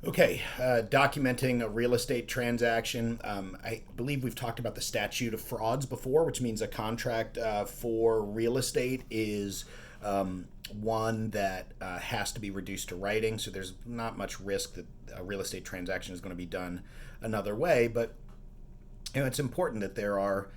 Okay, documenting a real estate transaction. I believe we've talked about the statute of frauds before, which means a contract for real estate is one that has to be reduced to writing. So there's not much risk that a real estate transaction is going to be done another way. But it's important that there are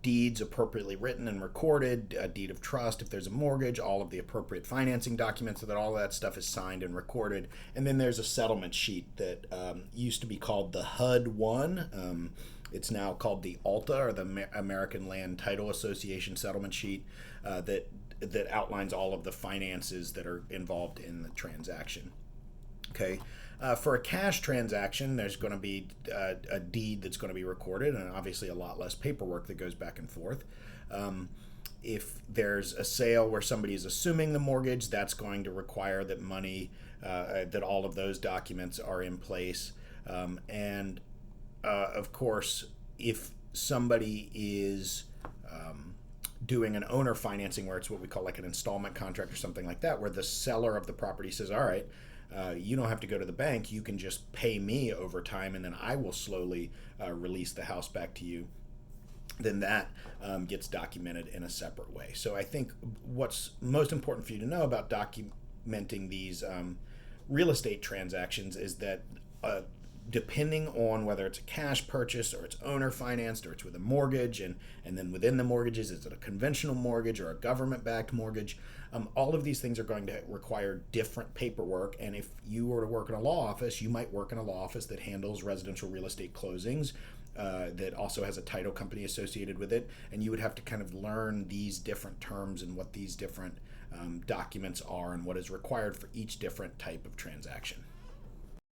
deeds appropriately written and recorded, a deed of trust if there's a mortgage, all of the appropriate financing documents, so that all of that stuff is signed and recorded. And then there's a settlement sheet that used to be called the HUD 1. It's now called the ALTA, or the American Land Title Association settlement sheet, that outlines all of the finances that are involved in the transaction. Okay. For a cash transaction, there's going to be a deed that's going to be recorded, and obviously a lot less paperwork that goes back and forth. If there's a sale where somebody is assuming the mortgage, that's going to require that that all of those documents are in place. And of course, if somebody is doing an owner financing where it's what we call like an installment contract or something like that, where the seller of the property says, all right, you don't have to go to the bank. You can just pay me over time, and then I will slowly release the house back to you. Then that gets documented in a separate way. So I think what's most important for you to know about documenting these real estate transactions is that depending on whether it's a cash purchase or it's owner financed or it's with a mortgage, and then within the mortgages, is it a conventional mortgage or a government backed mortgage? All of these things are going to require different paperwork. And if you were to work in a law office, you might work in a law office that handles residential real estate closings, that also has a title company associated with it. And you would have to kind of learn these different terms and what these different documents are and what is required for each different type of transaction.